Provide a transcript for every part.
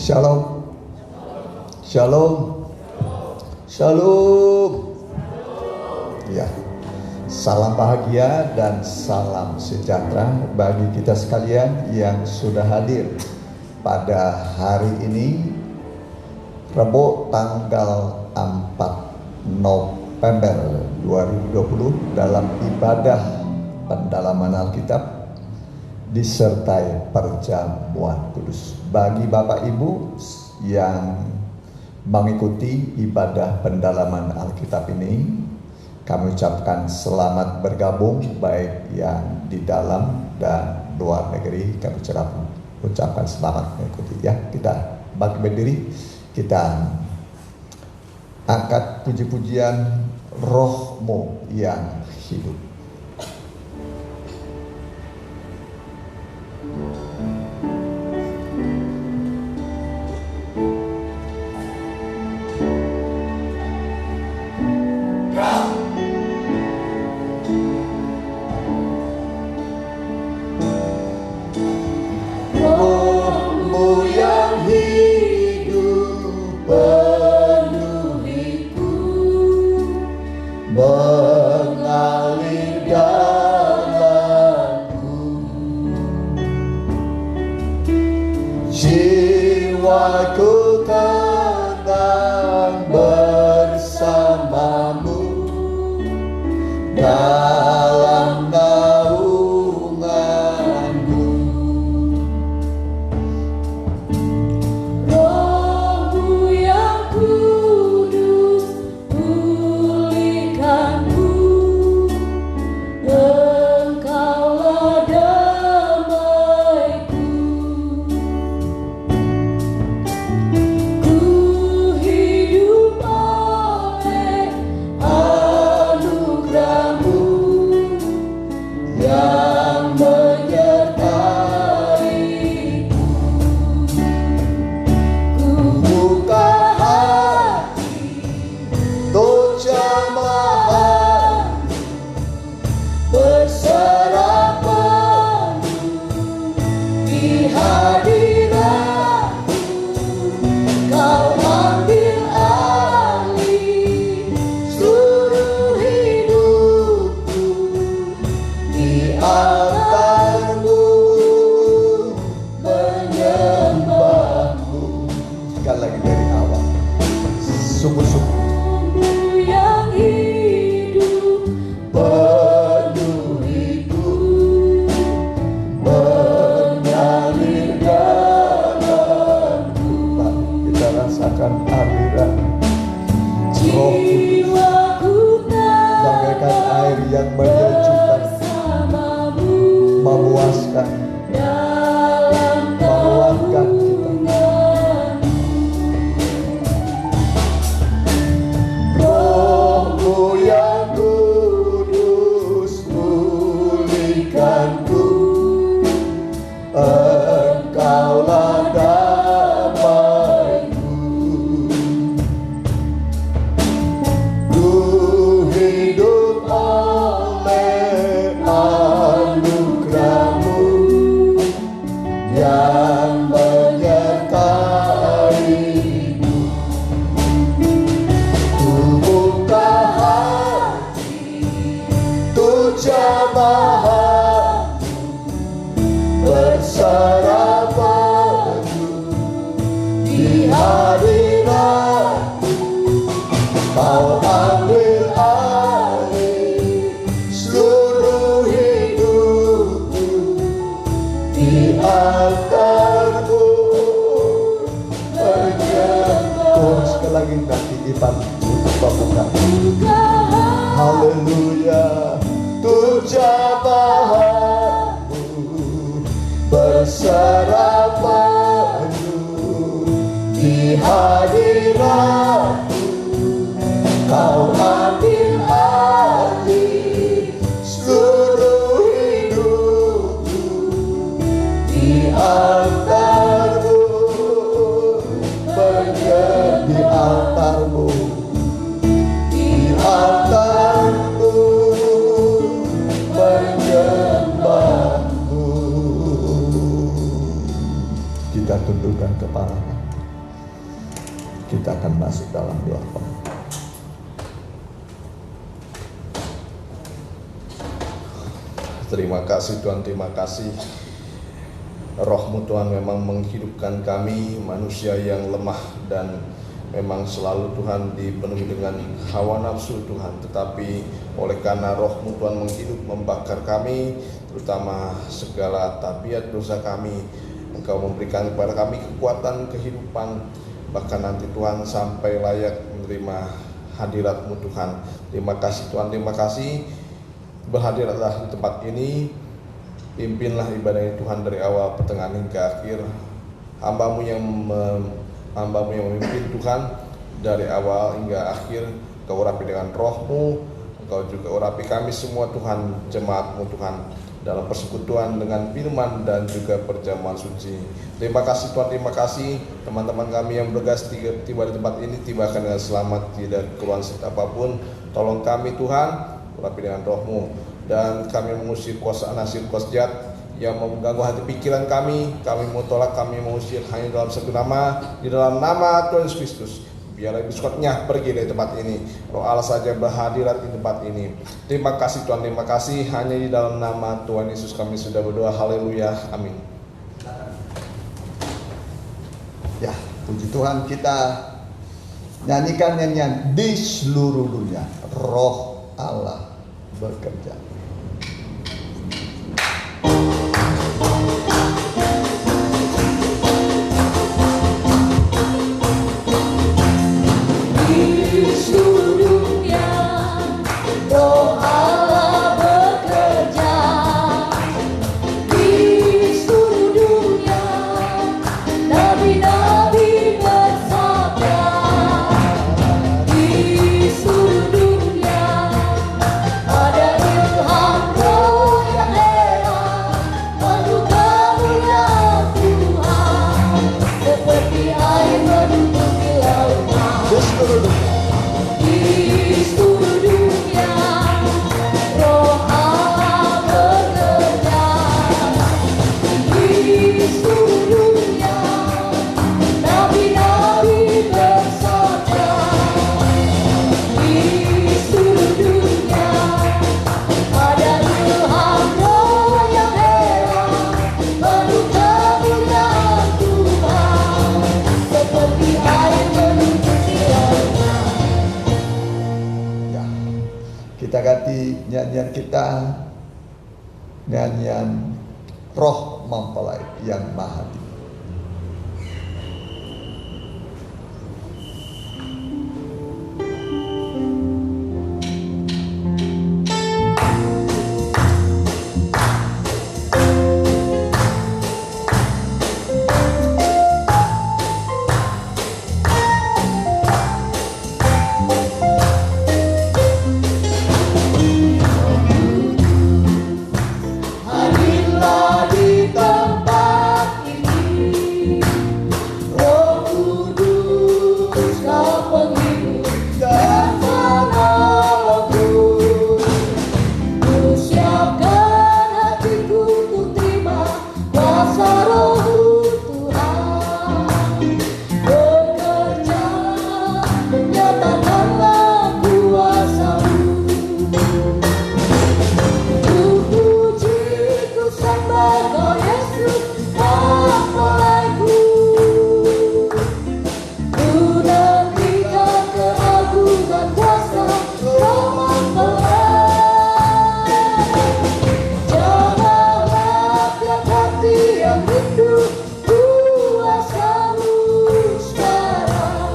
Shalom. Shalom. Shalom. Ya. Salam bahagia dan salam sejahtera bagi kita sekalian yang sudah hadir pada hari ini, Rabu tanggal 4 November 2020 dalam ibadah pendalaman Alkitab disertai perjamuan kudus. Bagi Bapak Ibu yang mengikuti ibadah pendalaman Alkitab ini, kami ucapkan selamat bergabung, baik yang di dalam dan luar negeri. Kami ucapkan selamat mengikuti. Ya, kita bangkit berdiri, kita angkat puji-pujian Roh-Mu yang hidup. Jiwaku tenang bersamamu dalam naunganmu. Roh-Mu yang kudus pulihkanku, Engkaulah damaiku. Ku hidup oleh anugerah-Mu yang menyertaiku. Ku Buka hati untuk jamaah, berserah penuh di hadirat-Mu. Kau ambil alih seluruh hidupku di altar-Mu menyembah-Mu. sekali lagi dari awal. Sungguh-sungguh Roh-Mu yang hidup penuhiku, mengalir dalamku. kita rasakan aliran Roh Kudus Jiwaku bagaikan air yang menyejukkan, bersamamu memuaskan, dalam menguatkan kita. naungan. Roh-Mu yang kudus pulihkanku, Engkaulah damaiku. Ku hidup oleh anugerah-Mu yang menyertaiku. Ku buka hati untuk jamaah, berserah penuh di hadirat-Mu. Kau ambil alih seluruh hidupku di altar-Mu menyembah. Sekali lagi nanti Ipan untuk membuka. Haleluya, tu jamaah-Mu berserah penuh di hadirat-Mu. Kau ambil alih seluruh hidupku di altar-Mu di altar-Mu, di altar-Mu menyembah-Mu. Kita tundukkan kepala. Kita akan masuk dalam doa. Terima kasih Tuhan, terima kasih. Roh-Mu Tuhan memang menghidupkan kami manusia yang lemah dan memang selalu Tuhan dipenuhi dengan hawa nafsu Tuhan. Tetapi oleh karena Roh-Mu Tuhan menghidup, membakar kami, terutama segala tabiat dosa kami, Engkau memberikan kepada kami kekuatan kehidupan, bahkan nanti Tuhan sampai layak menerima hadirat-Mu Tuhan. Terima kasih Tuhan, terima kasih. Berhadirlah di tempat ini, pimpinlah ibadah ini Tuhan dari awal, pertengahan hingga akhir. Hamba-Mu yang memimpin Tuhan dari awal hingga akhir. Engkau urapi dengan Roh-Mu, Engkau juga urapi kami semua Tuhan, jemaat-Mu Tuhan, dalam persekutuan dengan firman dan juga perjamuan suci. Terima kasih Tuhan, terima kasih. Teman-teman kami yang bergas tiba di tempat ini, tibakan dengan selamat, tidak keluhan serta apapun. Tolong kami Tuhan, urapi dengan Roh-Mu, dan kami mengusir kuasa nasir kuasa jahat yang mengganggu hati pikiran kami mau tolak, kami mengusir hanya dalam satu nama, di dalam nama Tuhan Yesus Kristus. Biarlah biskotnya pergi dari tempat ini, Roh Allah saja berhadirat di tempat ini. Terima kasih Tuhan, terima kasih. Hanya di dalam nama Tuhan Yesus kami sudah berdoa, haleluya, amin. Ya, puji Tuhan, kita nyanyikan nyanyian di seluruh dunia. Roh Allah bekerja. Di seluruh dunia, Roh Allah bekerja. Di seluruh dunia, nabi-nabi bersabda. Di seluruh dunia, ada ilham Roh yang heran, penuh kemuliaan Tuhan, seperti air menutupi lautan. Di seluruh dunia. Di seluruh dunia, Roh Allah bekerja. Di seluruh dunia, nabi-nabi bersabda. Di seluruh dunia, ada ilham Roh yang heran, penuh kemuliaan Tuhan, seperti air menutupi lautan. Ya, kita ganti nyanyian kita, nyanyian Roh Mempelai yang Maha Tinggi. Hadirlah di tempat ini, Roh Kudus Kau penghibur dan penolongku. Ku siapkan hatiku untuk terima kuasa Roh Tuhan. Bekerja menyatakanlah kuasa-Mu. Ku puji, ku sembah Kau Yesus, Mempelaiku. Ku nantikan keagungan kuasa Kau Mempelai. Jamahlah tiap hati yang rindu kuasa-Mu sekarang.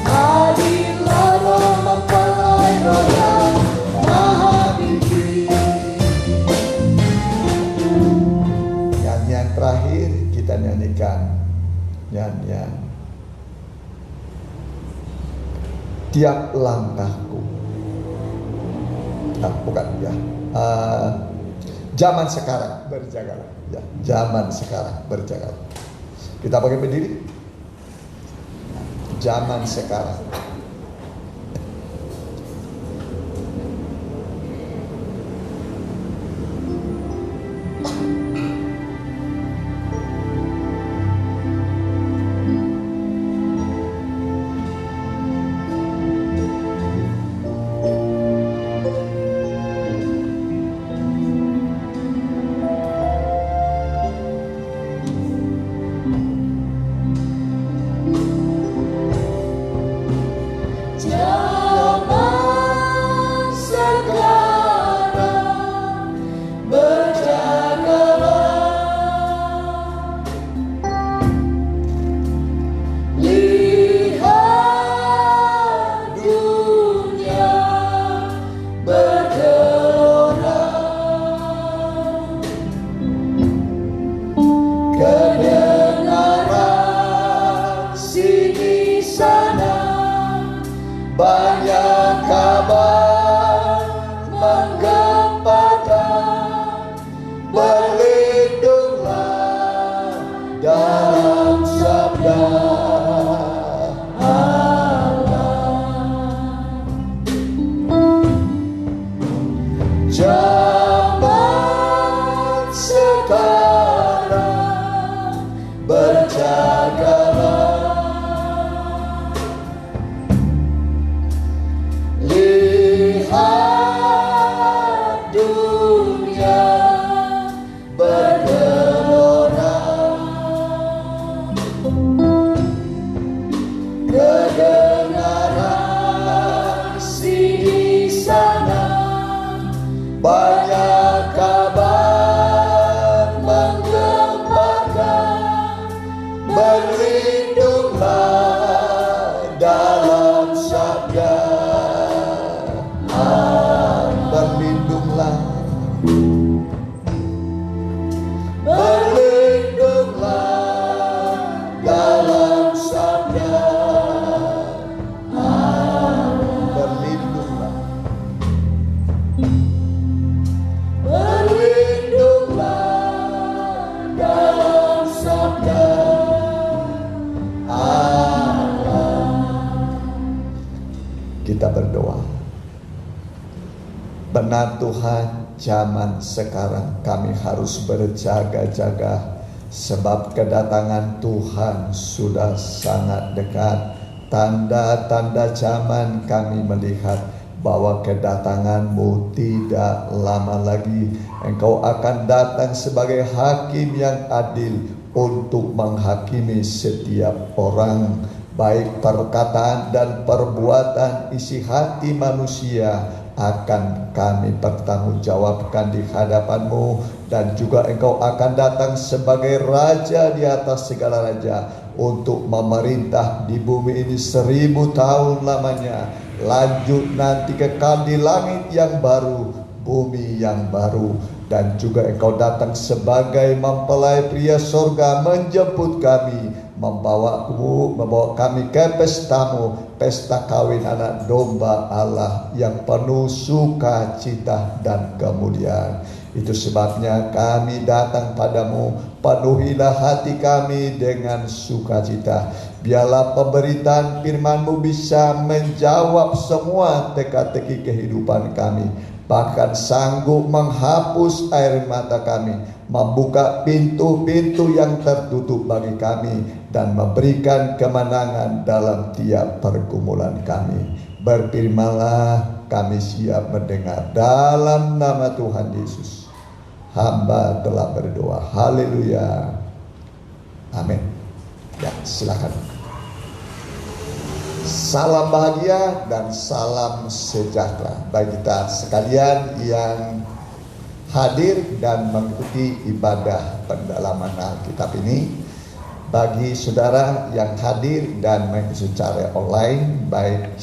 Hadirlah Roh Mempelai, Roh yang Maha Tinggi. Nyanyian terakhir kita nyanyikan nyanyian Tiap Langkahku. Bukan ya. Zaman sekarang berjagalah. Ya, zaman sekarang berjagalah. Kita pakai berdiri. Zaman sekarang. Benar Tuhan, zaman sekarang kami harus berjaga-jaga, sebab kedatangan Tuhan sudah sangat dekat. Tanda-tanda zaman kami melihat bahwa kedatangan-Mu tidak lama lagi. Engkau akan datang sebagai hakim yang adil untuk menghakimi setiap orang, baik perkataan dan perbuatan isi hati manusia akan kami pertanggungjawabkan di hadapan-Mu. Dan juga Engkau akan datang sebagai Raja di atas segala raja, untuk memerintah di bumi ini 1000 tahun lamanya. Lanjut nanti kekal di langit yang baru, bumi yang baru. Dan juga Engkau datang sebagai mempelai pria sorga, menjemput kami, membawa kami ke pesta-Mu, pesta kawin anak domba Allah yang penuh sukacita dan kemuliaan. Itu sebabnya kami datang padamu, penuhilah hati kami dengan sukacita. Biarlah pemberitaan firman-Mu bisa menjawab semua teka-teki kehidupan kami, bahkan sanggup menghapus air mata kami, membuka pintu-pintu yang tertutup bagi kami, dan memberikan kemenangan dalam tiap pergumulan kami. Berfirmanlah, kami siap mendengar. Dalam nama Tuhan Yesus hamba telah berdoa. Haleluya. Amin. Ya, silakan. Salam bahagia dan salam sejahtera bagi kita sekalian yang hadir dan mengikuti ibadah pendalaman Alkitab ini. Bagi saudara yang hadir dan mengikuti secara online, baik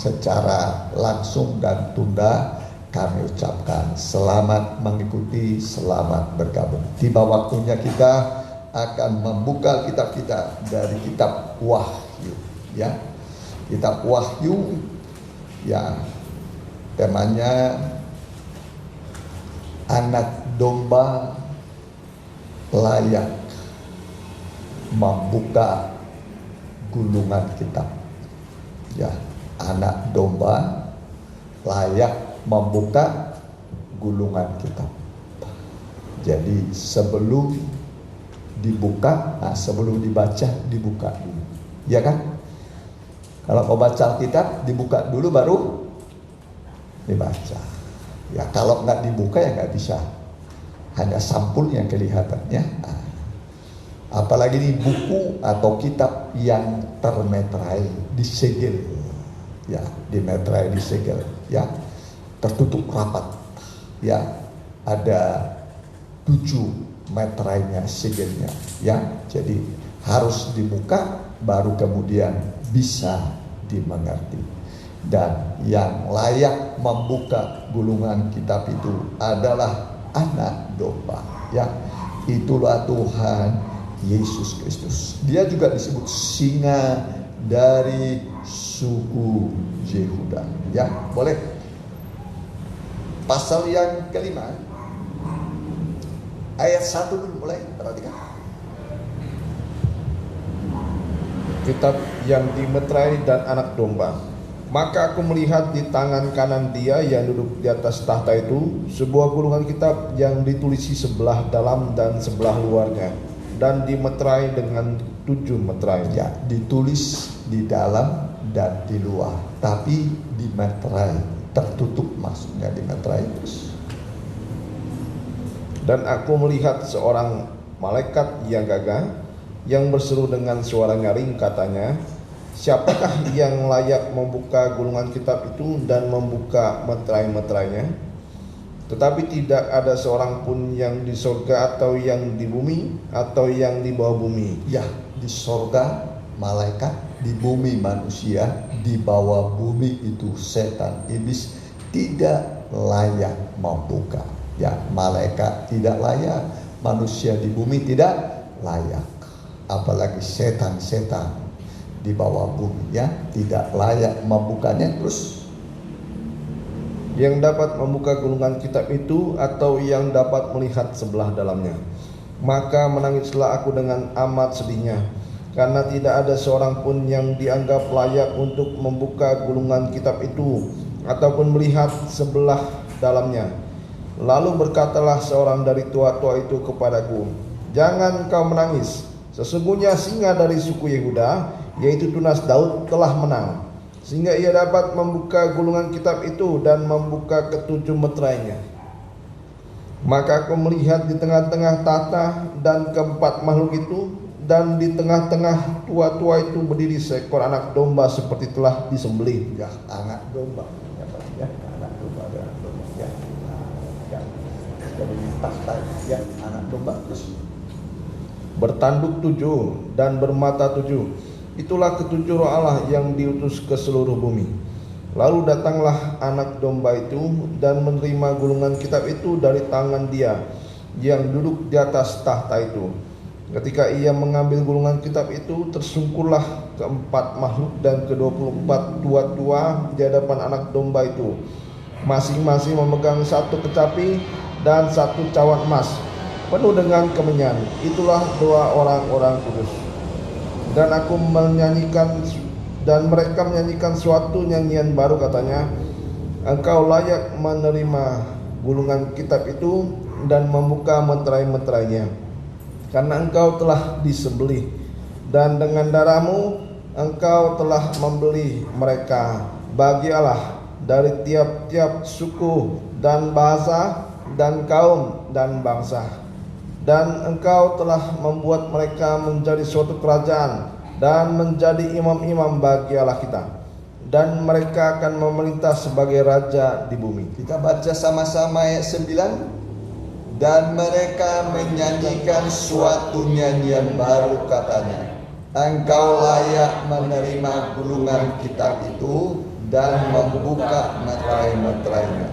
secara langsung dan tunda, kami ucapkan selamat mengikuti, selamat bergabung. Tiba waktunya kita akan membuka kitab kita dari kitab Wahyu, ya. Kitab Wahyu yang temanya anak domba layak membuka gulungan kitab. Ya, anak domba layak membuka gulungan kitab. Jadi sebelum dibuka, sebelum dibaca, dibuka dulu, ya kan? Kalau kau baca Alkitab, dibuka dulu baru dibaca. Ya, kalau nggak dibuka ya nggak bisa. Hanya sampul yang kelihatannya. Apalagi ini buku atau kitab yang termeterai, disegel, ya, dimeterai, disegel, ya, tertutup rapat, ya, ada 7 meterainya, segelnya, ya, jadi harus dibuka baru kemudian bisa dimengerti. Dan yang layak membuka gulungan kitab itu adalah anak domba, ya, itulah Tuhan Yesus Kristus. Dia juga disebut singa dari suku Yehuda, ya, boleh. Pasal yang kelima, ayat 1 dulu, mulai, perhatikan. Kitab yang dimeterai dan anak domba. Maka aku melihat di tangan kanan Dia yang duduk di atas tahta itu sebuah gulungan kitab yang ditulisi sebelah dalam dan sebelah luarnya, dan dimeterai dengan 7 meterai. Ya, ditulis di dalam dan di luar, tapi dimeterai, tertutup, maksudnya dimeterai terus. Dan aku melihat seorang malaikat yang gagah, yang berseru dengan suara nyaring, katanya, siapakah yang layak membuka gulungan kitab itu dan membuka meterai-meterainya? Tetapi tidak ada seorang pun yang di sorga atau yang di bumi atau yang di bawah bumi. Ya, di sorga malaikat, di bumi manusia, di bawah bumi itu setan, iblis, tidak layak membuka. Ya, malaikat tidak layak, manusia di bumi tidak layak, apalagi setan-setan di bawah bumi, ya, tidak layak membukanya. Terus, yang dapat membuka gulungan kitab itu atau yang dapat melihat sebelah dalamnya. Maka menangislah aku dengan amat sedihnya, karena tidak ada seorang pun yang dianggap layak untuk membuka gulungan kitab itu ataupun melihat sebelah dalamnya. Lalu berkatalah seorang dari tua-tua itu kepadaku, "Jangan kau menangis. Sesungguhnya singa dari suku Yehuda, yaitu tunas Daud, telah menang, sehingga ia dapat membuka gulungan kitab itu dan membuka ketujuh meterainya." Maka aku melihat di tengah-tengah tahta dan keempat makhluk itu, dan di tengah-tengah tua-tua itu berdiri seekor anak domba seperti telah disembelih. Ya, anak domba. Ya, anak domba, ya. Ya. Jadi tahta, ya, anak domba terus. Bertanduk 7 dan bermata 7. Itulah ketujuh roh Allah yang diutus ke seluruh bumi. Lalu datanglah anak domba itu dan menerima gulungan kitab itu dari tangan dia yang duduk di atas tahta itu. Ketika ia mengambil gulungan kitab itu, tersungkurlah keempat makhluk dan ke-24 tua-tua di hadapan anak domba itu, masing-masing memegang satu kecapi dan satu cawan emas penuh dengan kemenyan. Itulah doa orang-orang kudus. Dan aku menyanyikan, dan mereka menyanyikan suatu nyanyian baru, katanya, "Engkau layak menerima gulungan kitab itu dan membuka meterai-meterainya, karena engkau telah disembelih, dan dengan darahmu engkau telah membeli mereka bagi Allah dari tiap-tiap suku dan bahasa dan kaum dan bangsa. Dan engkau telah membuat mereka menjadi suatu kerajaan dan menjadi imam-imam bagi Allah kita, dan mereka akan memerintah sebagai raja di bumi." Kita baca sama-sama ayat 9. Dan mereka menyanyikan suatu nyanyian baru, katanya, "Engkau layak menerima gulungan kitab itu dan membuka meterai-meterainya,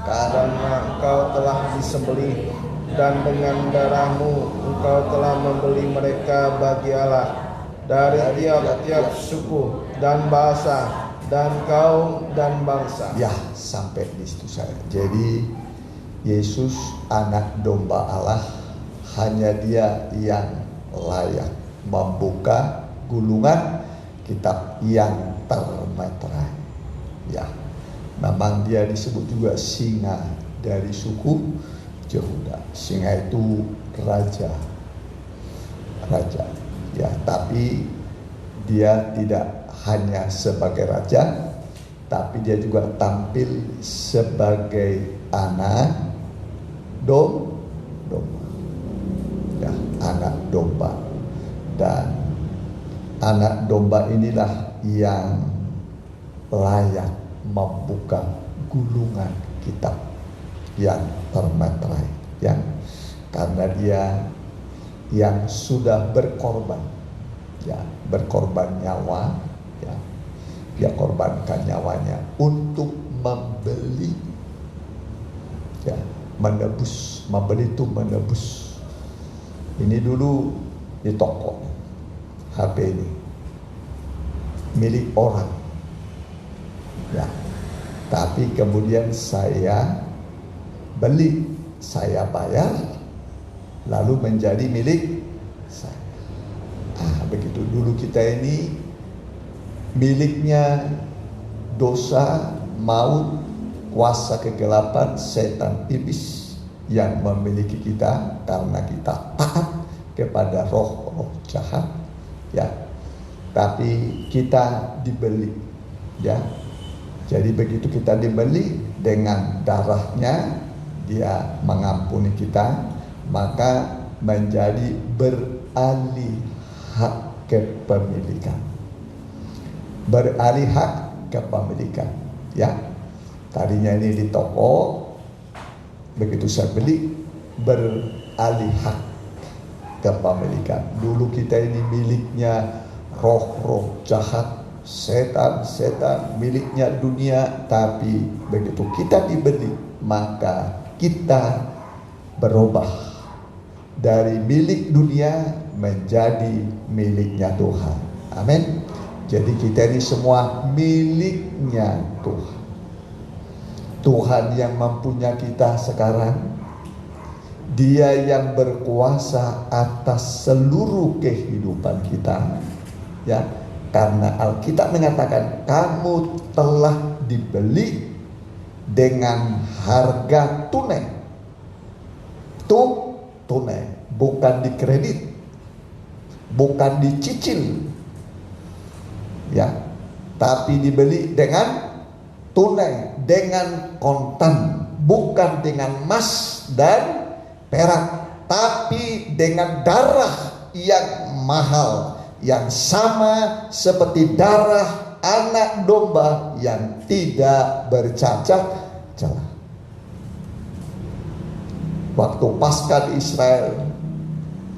Karena engkau telah disembelih, dan dengan darahmu engkau telah membeli mereka bagi Allah dari tiap-tiap suku dan bahasa dan kaum dan bangsa." Ya, sampai di situ saya. Jadi Yesus anak domba Allah, hanya dia yang layak membuka gulungan kitab yang termeterai. Ya, memang dia disebut juga singa dari suku Yehuda. Singa itu raja. Ya, tapi dia tidak hanya sebagai raja, tapi dia juga tampil sebagai anak domba. Ya, anak domba. Dan anak domba inilah yang layak membuka gulungan kitab yang termeterai, ya, karena dia yang sudah berkorban, ya, berkorban nyawa, ya, dia korbankan nyawanya untuk membeli, ya, menebus. Membeli itu menebus. Ini dulu di toko HP ini milik orang, ya, tapi kemudian saya beli, saya bayar, lalu menjadi milik saya. Begitu dulu kita ini miliknya dosa, maut, kuasa kegelapan, setan iblis yang memiliki kita karena kita taat kepada roh-roh jahat, ya. Tapi kita dibeli, ya. Jadi begitu kita dibeli, dengan darahnya dia mengampuni kita, maka menjadi beralih hak kepemilikan. Beralih hak kepemilikan, ya. Tadinya ini di toko, begitu saya beli, beralih hak kepemilikan. Dulu kita ini miliknya roh-roh jahat, setan-setan, miliknya dunia. Tapi begitu kita dibeli, maka kita berubah dari milik dunia menjadi miliknya Tuhan. Amin. Jadi kita ini semua miliknya Tuhan. Tuhan yang mempunyai kita sekarang, Dia yang berkuasa atas seluruh kehidupan kita, ya. Karena Alkitab mengatakan kamu telah dibeli dengan harga tunai. Tunai, bukan dikredit, bukan dicicil, ya, tapi dibeli dengan tunai, dengan kontan, bukan dengan emas dan perak, tapi dengan darah yang mahal, yang sama seperti darah anak domba yang tidak bercacat celah. Waktu Paskah di Israel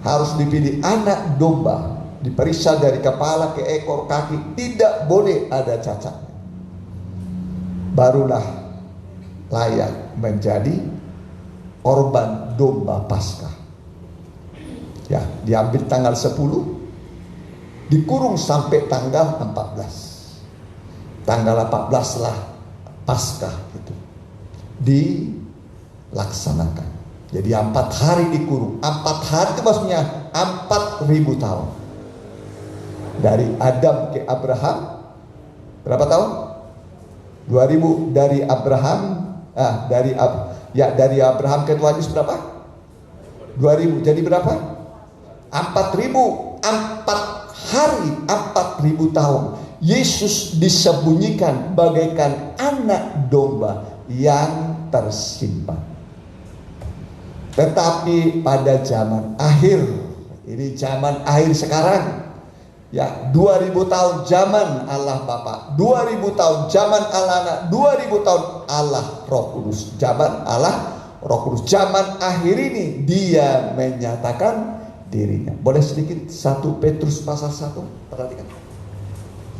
harus dipilih anak domba, diperiksa dari kepala ke ekor kaki, tidak boleh ada cacat. Barulah layak menjadi korban domba Paskah. Ya, diambil tanggal 10, dikurung sampai tanggal 14. Tanggal 14 lah Paskah itu dilaksanakan. Jadi 4 hari dikurung. 4 hari itu maksudnya 4.000 tahun. Dari Adam ke Abraham berapa tahun? 2000. Dari Abraham dari Abraham ke Tuhan Yesus berapa? 2000. Jadi berapa? 4.000. 4 hari, 4.000 tahun. Yesus disembunyikan bagaikan anak domba yang tersimpan. Tetapi pada zaman akhir, ini zaman akhir sekarang, ya, 2000 tahun zaman Allah Bapa, 2000 tahun zaman Allah Anak, 2000 tahun Allah Roh Kudus, zaman Allah Roh Kudus. Zaman akhir ini Dia menyatakan dirinya. Boleh sedikit 1 Petrus pasal 1, perhatikan.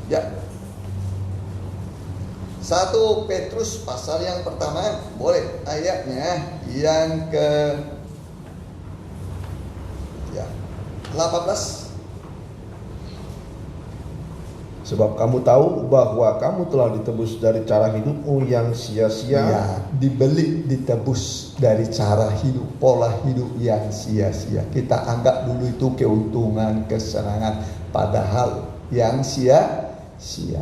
Ya, 1 Petrus pasal yang pertama, boleh ayatnya yang ke 18. Sebab kamu tahu bahwa kamu telah ditebus dari cara hidupmu yang sia-sia. Ya, dibeli, ditebus dari cara hidup, pola hidup yang sia-sia. Kita anggap dulu itu keuntungan, kesenangan, padahal yang sia-sia.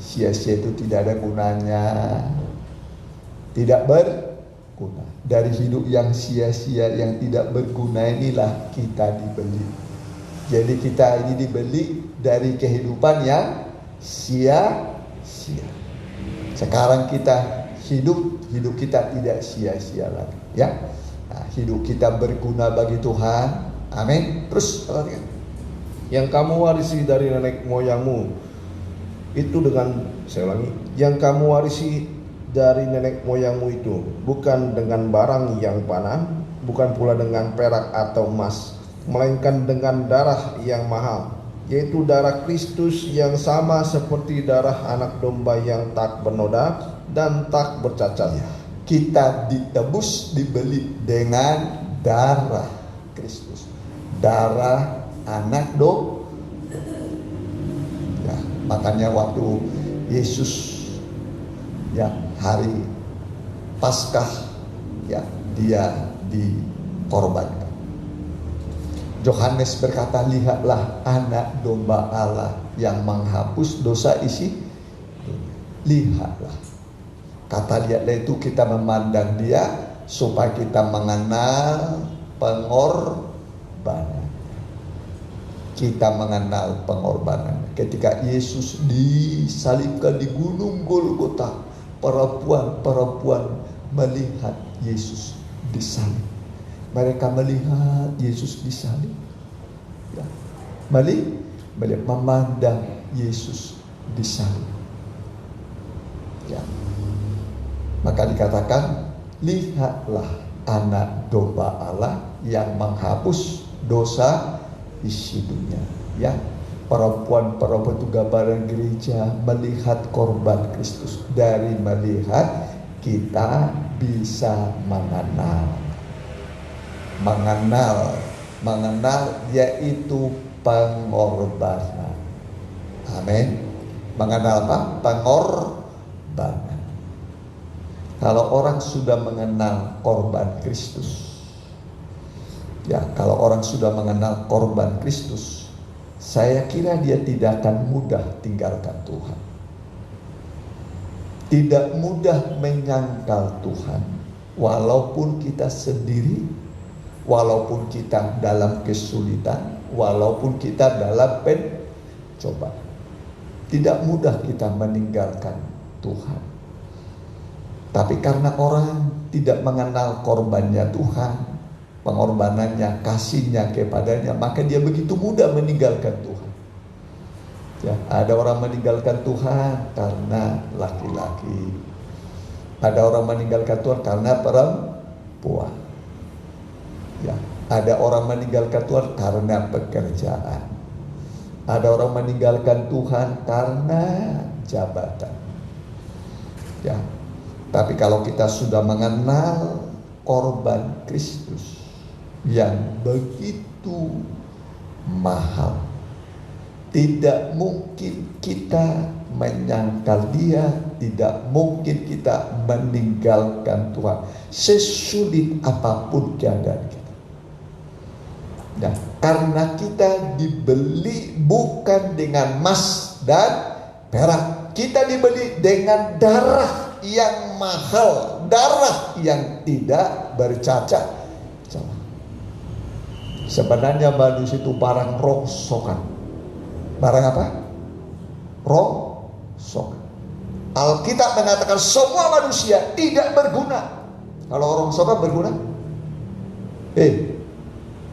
Sia-sia itu tidak ada gunanya, tidak berguna. Dari hidup yang sia-sia, yang tidak berguna inilah kita dibeli. Jadi kita ini dibeli dari kehidupan yang sia-sia. Sekarang kita hidup kita tidak sia-sia lagi, ya. Nah, hidup kita berguna bagi Tuhan. Amin. Terus perhatikan. Yang kamu warisi dari nenek moyangmu itu saya ulangi, yang kamu warisi dari nenek moyangmu itu bukan dengan barang yang panen, bukan pula dengan perak atau emas, melainkan dengan darah yang mahal, yaitu darah Kristus yang sama seperti darah anak domba yang tak bernoda dan tak bercacat. Kita ditebus, dibeli dengan darah Kristus, darah anak domba. Ya, makanya waktu Yesus, ya, hari Paskah, ya, Dia dikorbankan. Yohanes berkata, lihatlah anak domba Allah yang menghapus dosa isi dunia. Lihatlah. Kata lihatlah itu kita memandang Dia supaya kita mengenal pengorbanan. Kita mengenal pengorbanan. Ketika Yesus disalibkan di gunung Golgota, perempuan-perempuan melihat Yesus disalib. Mereka melihat Yesus disalib, ya, melihat, memandang Yesus disalib, ya. Maka dikatakan, lihatlah anak domba Allah yang menghapus dosa isi dunia, ya. Perempuan-perempuan itu gambaran gereja melihat korban Kristus. Dari melihat kita bisa mengenal yaitu pengorbanan. Amin. Mengenal apa? Pengorbanan. Kalau orang sudah mengenal korban Kristus, ya, kalau orang sudah mengenal korban Kristus, saya kira dia tidak akan mudah tinggalkan Tuhan. tidak mudah menyangkal Tuhan. Walaupun kita sendiri, walaupun kita dalam kesulitan, walaupun kita dalam pencobaan, tidak mudah kita meninggalkan Tuhan. Tapi karena orang tidak mengenal korbannya Tuhan, pengorbanannya, kasihnya kepadanya, maka dia begitu mudah meninggalkan Tuhan. Ya, ada orang meninggalkan Tuhan karena laki-laki. Ada orang meninggalkan Tuhan karena perempuan. Ya, ada orang meninggalkan Tuhan karena pekerjaan. Ada orang meninggalkan Tuhan karena jabatan. Ya, tapi kalau kita sudah mengenal korban Kristus yang begitu mahal, tidak mungkin kita menyangkal dia, tidak mungkin kita meninggalkan Tuhan, sesulit apapun keadaan kita. Nah, karena kita dibeli bukan dengan emas dan perak, kita dibeli dengan darah yang mahal, darah yang tidak bercacat. Sebenarnya manusia itu barang rongsokan. Barang apa? Rongsokan. Alkitab mengatakan semua manusia tidak berguna. Kalau rongsokan berguna?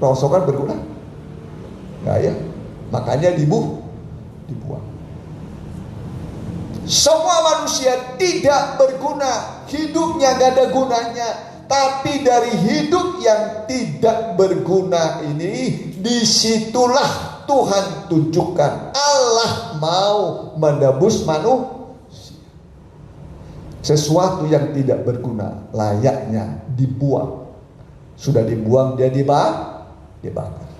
Rongsokan berguna? Nggak ya? Makanya dibuang. Semua manusia tidak berguna, hidupnya gak ada gunanya. Tapi dari hidup yang tidak berguna ini, disitulah Tuhan tunjukkan Allah mau menebus manusia. Sesuatu yang tidak berguna layaknya dibuang. Sudah dibuang, dia dibakar.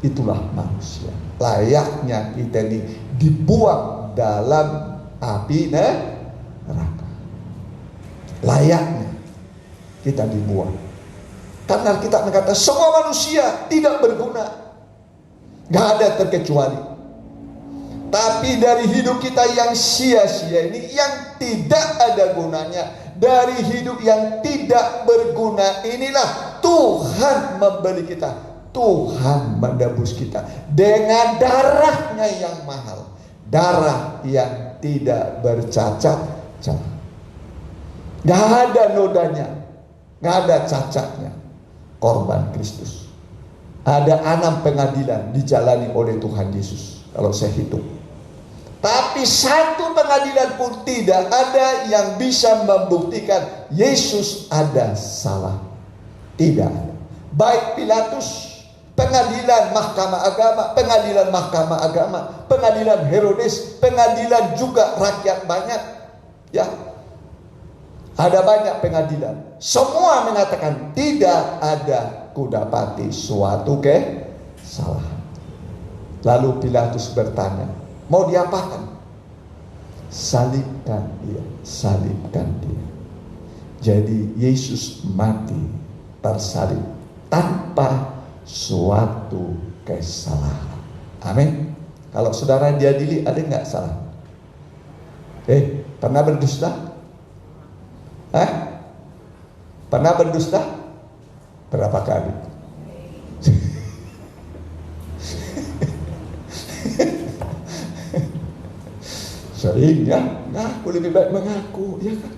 Itulah manusia. Layaknya kita ini dibuang dalam api neraka. Layaknya kita dibuang. Karena kita berkata semua manusia tidak berguna, gak ada terkecuali. Tapi dari hidup kita yang sia-sia ini, yang tidak ada gunanya, dari hidup yang tidak berguna inilah Tuhan membeli kita, Tuhan menebus kita dengan darahnya yang mahal, darah yang tidak bercacat celah. Gak ada nodanya, gak ada cacatnya. Korban Kristus. Ada 6 pengadilan dijalani oleh Tuhan Yesus, kalau saya hitung. Tapi 1 pengadilan pun tidak ada yang bisa membuktikan Yesus ada salah. Tidak ada. Baik Pilatus, pengadilan Mahkamah Agama, pengadilan Mahkamah Agama, pengadilan Herodes, pengadilan juga rakyat banyak. Ya, ada banyak pengadilan. Semua mengatakan tidak ada kudapati suatu kesalahan. Lalu Pilatus bertanya, mau diapakan? Salibkan dia, salibkan dia. Jadi Yesus mati tersalib tanpa suatu kesalahan. Amin. Kalau saudara diadili, ada nggak salah? Pernah berdusta? Pernah berdusta? Berapa kali? Sering ya, ngaku, lebih baik mengaku, ya kan?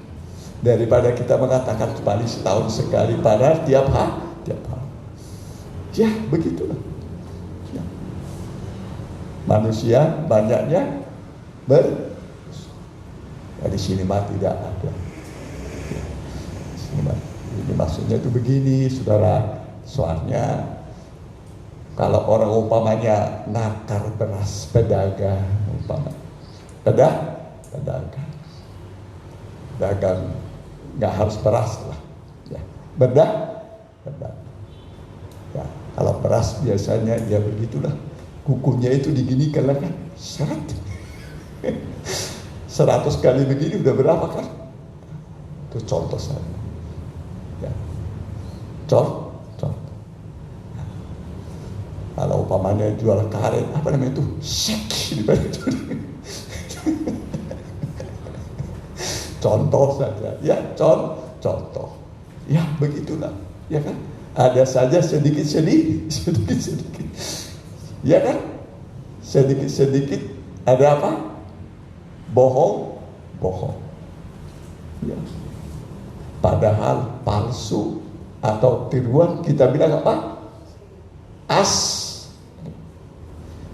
Daripada kita mengatakan paling setahun sekali, padahal tiap hari. Ya, begitulah. Ya. Manusia banyaknya di sini mah tidak ada. Ini maksudnya itu begini, saudara. Soalnya kalau orang umpamanya nakar beras, pedagang, pedagang nggak harus beras lah, ya. Pedagang. Ya, kalau beras biasanya ya begitulah, kukunya itu diginikan lah kan, 100 kali begini udah berapa kan? Itu contoh saja. Ya. Contoh. Kalau umpamanya jual karet, apa namanya itu? Shake. Contoh saja, ya contoh. Ya begitulah, ya kan? Ada saja sedikit, ya kan? Sedikit ada apa? Bohong. Ya. Padahal palsu atau tiruan kita bilang apa?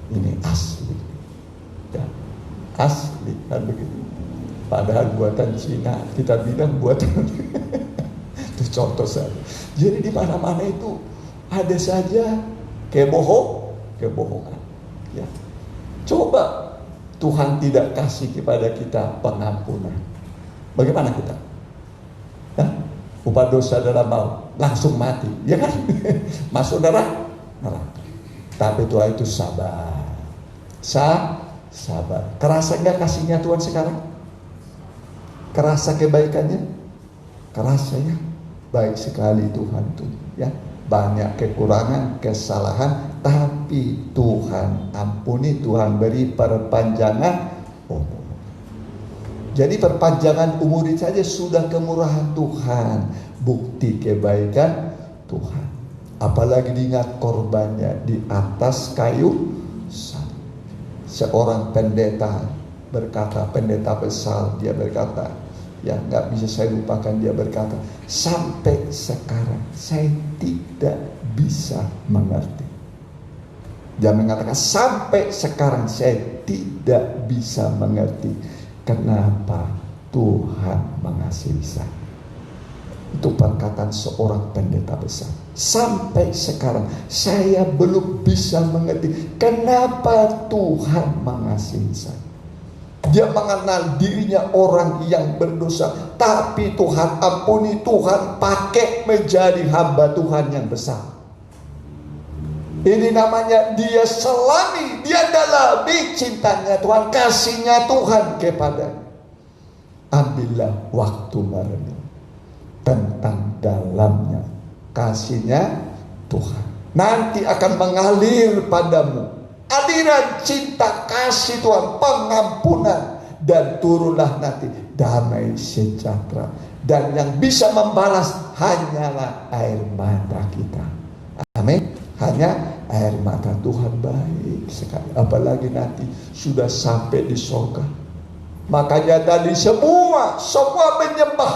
Ini asli, ya, asli kan begitu. Padahal buatan Cina kita bilang buatan itu contoh saja. Jadi di mana-mana itu ada saja kebohongan. Ya. Coba Tuhan tidak kasih kepada kita pengampunan, bagaimana kita? Upah dosa adalah maut, langsung mati, ya kan? Masuk neraka. Tapi Tuhan itu sabar. Sabar. Kerasa nggak kasihnya Tuhan sekarang? Kerasa kebaikannya? Kerasa ya? Baik sekali Tuhan itu, ya. Banyak kekurangan, kesalahan, tapi Tuhan ampuni, Tuhan beri perpanjangan umur. Jadi perpanjangan umur itu saja sudah kemurahan Tuhan, bukti kebaikan Tuhan. Apalagi diingat korbannya di atas kayu salib. Seorang pendeta berkata, pendeta besar, dia berkata, ya nggak bisa saya lupakan, dia berkata, sampai sekarang saya tidak bisa mengerti. Dia mengatakan, sampai sekarang saya tidak bisa mengerti kenapa Tuhan mengasihi saya. Itu perkataan seorang pendeta besar. Sampai sekarang saya belum bisa mengerti kenapa Tuhan mengasihi saya. Dia mengenal dirinya orang yang berdosa, tapi Tuhan ampuni, Tuhan pakai menjadi hamba Tuhan yang besar. Ini namanya dia selami, dia dalami cintanya Tuhan, kasihnya Tuhan kepadanya. Ambillah waktu merenung tentang dalamnya kasihnya Tuhan. Nanti akan mengalir padamu aliran cinta kasih Tuhan, pengampunan, dan turunlah nanti damai sejahtera. Dan yang bisa membalas hanyalah air mata kita. Amin. Hanya air mata Tuhan baik sekali. Apalagi nanti sudah sampai di surga. Makanya tadi semua menyembah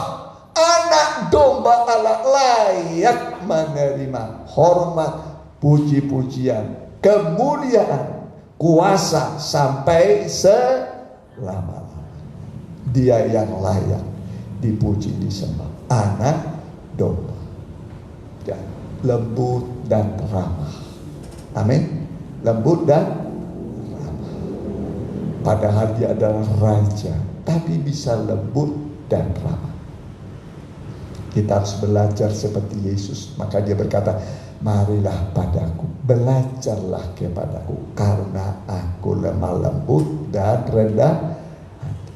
anak domba Allah, layak menerima hormat, puji-pujian, kemuliaan, kuasa sampai selama-lamanya. Dia yang layak dipuji, disembah, anak domba, ya, lembut dan ramah. Amin. Lembut dan ramah. Padahal dia adalah raja, tapi bisa lembut dan ramah. Kita harus belajar seperti Yesus. Maka dia berkata, marilah padaku, belajarlah kepadaku, karena aku lemah lembut dan rendah hati.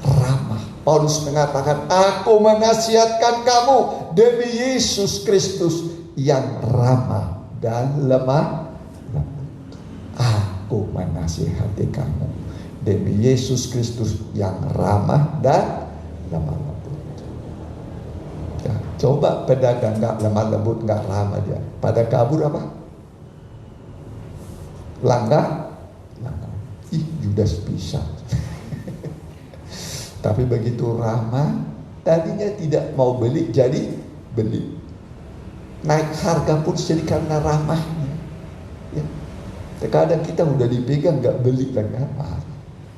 Ramah. Paulus mengatakan, aku menasihatkan kamu demi Yesus Kristus yang ramah dan lemah lembut. Aku menasihati kamu demi Yesus Kristus yang ramah dan lemah lembut. Ya, coba pedagang nggak lemah lembut, nggak ramah dia, pada kabur apa? Langgar. Judas bisa. Tapi begitu ramah, tadinya tidak mau beli, jadi beli. Naik harga pun jadi karena ramahnya. Ya. Terkadang kita udah dipegang nggak beli lagi apa?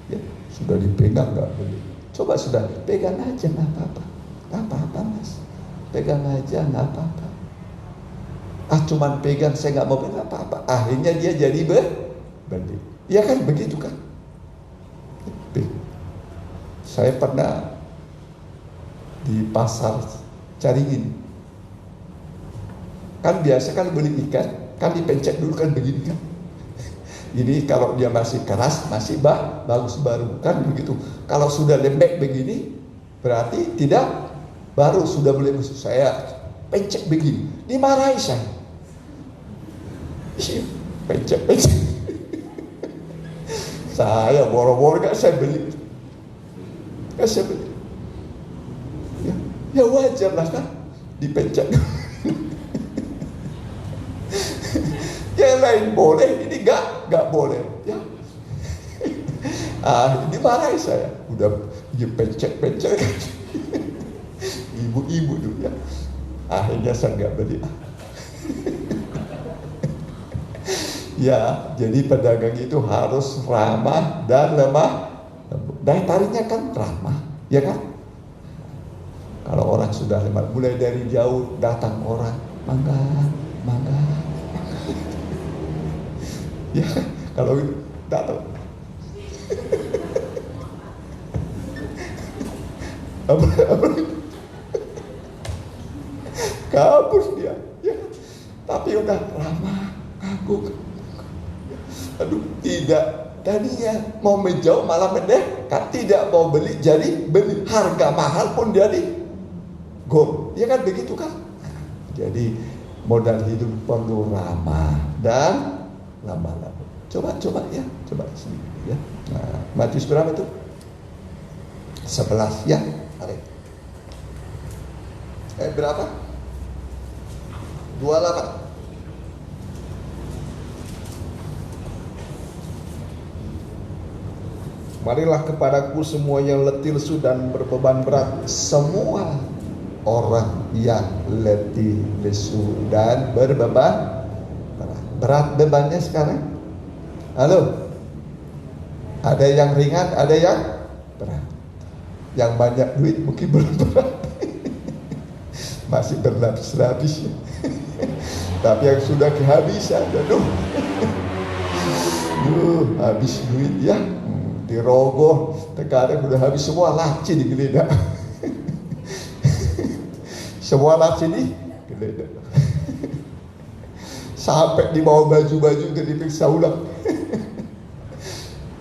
Ya, sudah dipegang nggak beli. Coba sudah pegang aja, nggak apa-apa, nggak apa-apa mas, pegang aja nggak apa-apa. Cuman pegang, saya nggak mau pegang, apa-apa. Akhirnya dia jadi beli. Ya kan begitu kan? Saya pernah di pasar Caringin. Kan biasa kan beli ikan, kan dipencet dulu kan begini kan. Ini kalau dia masih keras, masih bagus baru kan begitu. Kalau sudah lembek begini, berarti tidak baru, sudah boleh masuk. Saya pencet begini, dimarahi saya. Pencet. Saya boro-boro gak saya beli. Ya wajar lah kan, dipencet. Yang lain boleh, ini nggak boleh. Ya. Dimarahi saya. Udah pencet kan. Ibu-ibu dulu ya. Akhirnya saya nggak beli. Ya, jadi pedagang itu harus ramah dan lemah lembut. Daya tariknya kan ramah, ya kan? Kalau orang sudah lemah, mulai dari jauh datang orang, mangga. Ya, kalau itu datang. Apa? Kabur dia, ya. Tapi udah ramah, kagum. Aduh, tidak. Tadinya mau menjauh malah mendekat, tidak mau beli jadi beli, harga mahal pun jadi gol. Ya kan begitu kan? Jadi modal hidup perlu ramah dan lama-lama. Coba ya, coba sini ya. Nah, Matius berapa itu? 11 ya. Tarik. Berapa? 28. Marilah kepadaku semua yang letih lesu dan berbeban berat. Semua orang yang letih lesu dan berbeban berat bebannya sekarang. Halo, ada yang ringan, ada yang berat. Yang banyak duit mungkin belum berat. Masih berlapis-lapis. Tapi yang sudah kehabisan, aduh, habis duit ya. Dirogoh, terkadang udah habis semua laci digeledah. Semua laci digeledah. Sampai dibawa baju-baju untuk diperiksa ulang.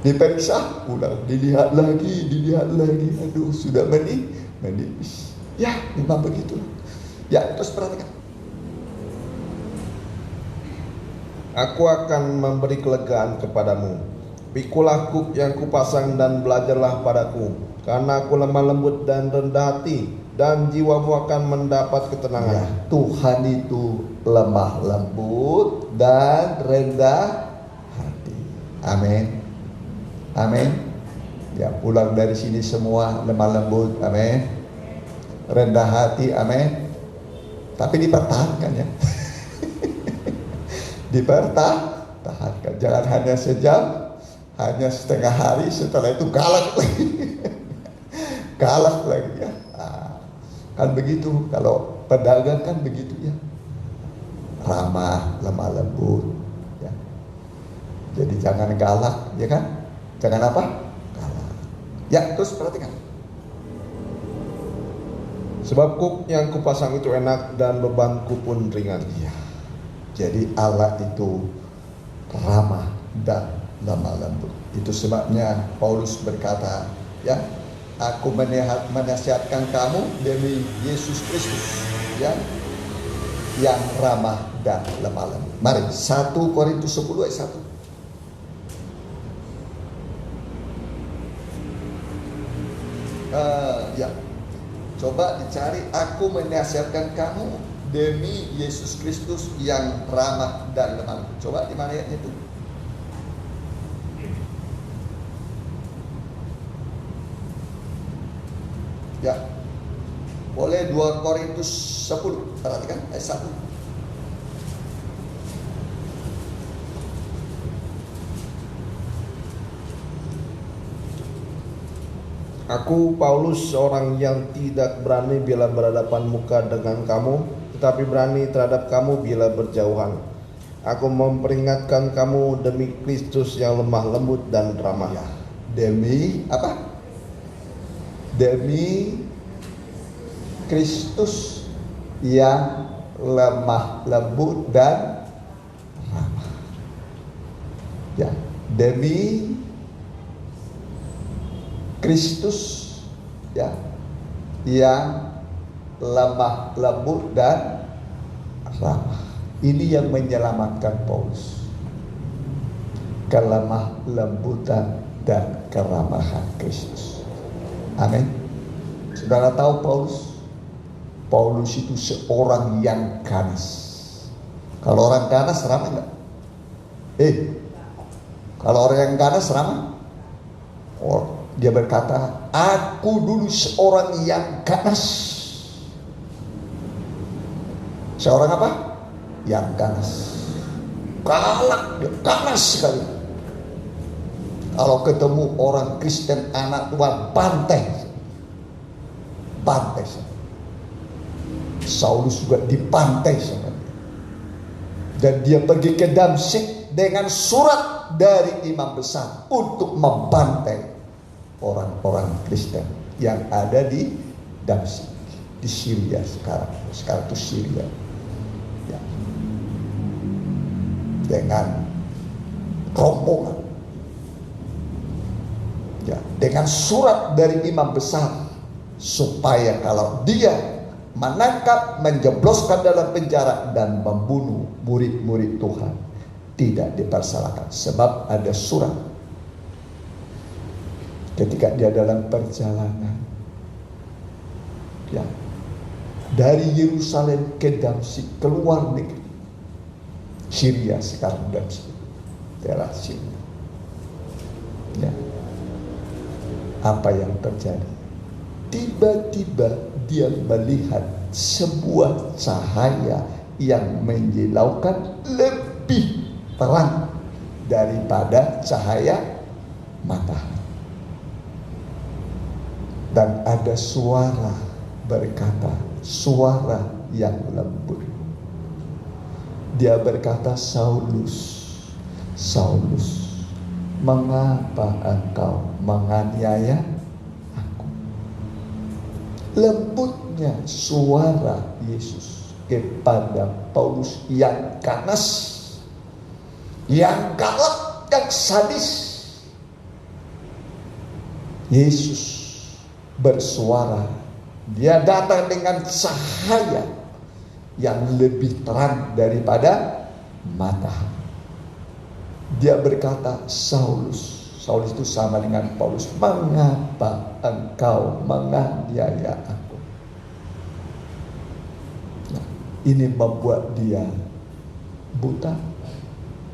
Diperiksa ulang, dilihat lagi. Aduh, sudah menipis. Ya, memang begitu. Ya, terus perhatikan. Aku akan memberi kelegaan kepadamu. Pikulah kuk yang kupasang dan belajarlah padaku, karena aku lemah lembut dan rendah hati, dan jiwamu akan mendapat ketenangan. Ya, Tuhan itu lemah lembut dan rendah hati. Amin. Ya, pulang dari sini semua lemah lembut. Amin. Rendah hati. Amin. Tapi dipertahankan ya. Dipertahankan. Jangan hanya sejam, hanya setengah hari, setelah itu galak lagi ya. Kan begitu, kalau pedagang kan begitu ya, ramah, lemah lembut ya. Jadi jangan galak ya kan, jangan apa, galak ya. Terus perhatikan, sebab kuk yang kupasang itu enak dan bebanku pun ringan. ya. Jadi Allah itu ramah dan lemah lembut. Itu sebabnya Paulus berkata, ya, aku menasihatkan kamu demi Yesus Kristus, ya, yang ramah dan lemah lembut. Mari 1 Korintus 10 ayat 1. Ya, coba dicari, aku menasihatkan kamu demi Yesus Kristus yang ramah dan lemah lembut. Coba di mana ayatnya itu? Ya, boleh 2 Korintus 10, perhatikan ayat 1. Aku Paulus, seorang yang tidak berani bila berhadapan muka dengan kamu, tetapi berani terhadap kamu bila berjauhan. Aku memperingatkan kamu demi Kristus yang lemah lembut dan ramah. Ya, demi apa? Demi Kristus yang lemah lembut dan ramah. Ya, demi Kristus ya yang lemah lembut dan ramah. Ini yang menyelamatkan Paulus. Kelemah lembutan dan keramahan Kristus. Amin. Saudara tahu Paulus Paulus itu seorang yang ganas. Kalau orang ganas ramah enggak? Kalau orang yang ganas ramah? Dia berkata, aku dulu seorang yang ganas. Seorang apa? Yang ganas. Galak, dia ganas sekali. Kalau ketemu orang Kristen anak Tuhan, bantai. Saulus juga dibantai sama dia. Dan dia pergi ke Damsyik dengan surat dari imam besar untuk membantai orang-orang Kristen yang ada di Damsyik, di Syria sekarang. Sekarang itu Syria. Ya. Dengan rombongan. Ya, dengan surat dari imam besar supaya kalau dia menangkap, menjebloskan dalam penjara dan membunuh murid-murid Tuhan tidak dipersalahkan, sebab ada surat. Ketika dia dalam perjalanan, ya, dari Yerusalem ke Damsyik, keluar negeri Syria sekarang, Damsyik daerah Syria. Ya. Apa yang terjadi? Tiba-tiba dia melihat sebuah cahaya yang menyilaukan lebih terang daripada cahaya matahari. Dan ada suara berkata, suara yang lembut. Dia berkata, Saulus, Saulus, mengapa engkau menganiaya aku? Lembutnya suara Yesus kepada Paulus yang ganas, yang galak, yang sadis. Yesus bersuara, dia datang dengan cahaya yang lebih terang daripada matahari. Dia berkata, Saulus. Saulus itu sama dengan Paulus. Mengapa engkau menganiaya aku? Nah, ini membuat dia buta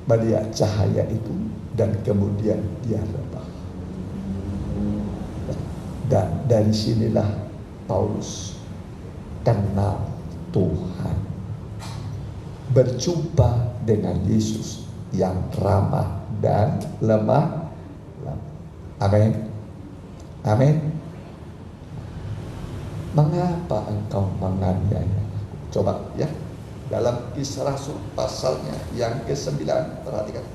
melihat cahaya itu, dan kemudian dia rebah. Dan dari sinilah Paulus kenal Tuhan, berjumpa dengan Yesus yang ramah dan lemah. Amin. Amin. Mengapa engkau menganiaya aku? Coba ya, dalam Kisah Rasul pasalnya yang ke-9, perhatikan.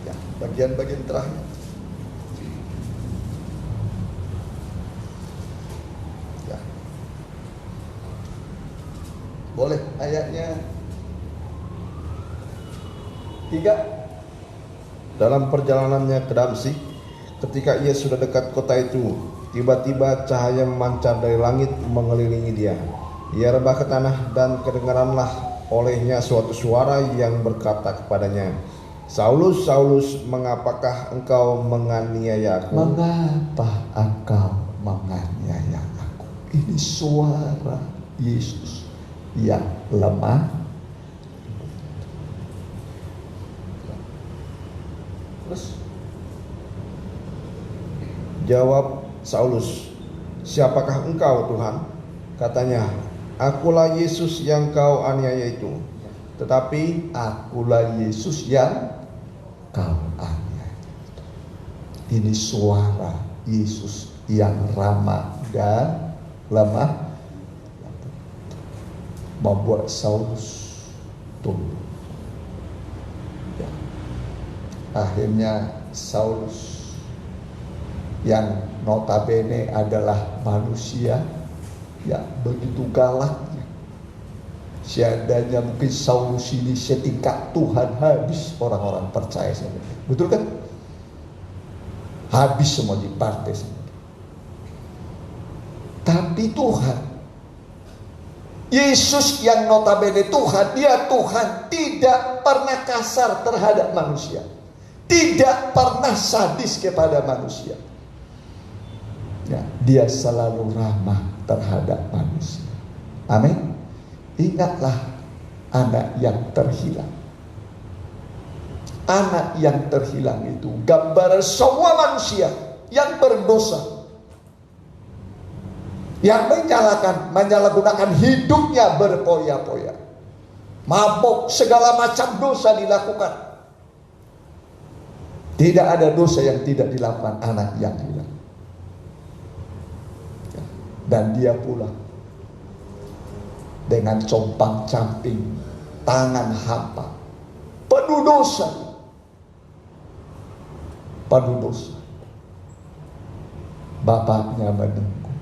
Ya, bagian-bagian terakhir. Ya. Boleh ayatnya 3. Dalam perjalanannya ke Damsyik, ketika ia sudah dekat kota itu, tiba-tiba cahaya memancar dari langit mengelilingi dia. Ia rebah ke tanah, dan kedengaranlah olehnya suatu suara yang berkata kepadanya, Saulus, Saulus, mengapakah engkau menganiaya aku? Mengapa engkau menganiaya aku? Ini suara Yesus yang lemah. Terus jawab Saulus, siapakah engkau Tuhan? Katanya, akulah Yesus yang kau aniaya itu. Tetapi akulah Yesus yang kau aniaya. Ini suara Yesus yang ramah dan lemah membuat Saulus tunduk. Ya. Akhirnya Saulus yang notabene adalah manusia, ya begitu galaknya. Seadanya mungkin Saulus ini setingkat Tuhan, habis orang-orang percaya sama dia. Betul kan? Habis semua di partai sama dia. Tapi Tuhan, Yesus yang notabene Tuhan, dia Tuhan, tidak pernah kasar terhadap manusia, tidak pernah sadis kepada manusia. Ya. Dia selalu ramah terhadap manusia. Amin. Ingatlah anak yang terhilang. Anak yang terhilang itu gambaran semua manusia yang berdosa, yang menyalahgunakan hidupnya berpoya-poya, mabuk, segala macam dosa dilakukan. Tidak ada dosa yang tidak dilakukan anak yang hilang. Dan dia pula dengan compang-camping, tangan hampa, penuh dosa. Penuh dosa. Bapaknya menunggu.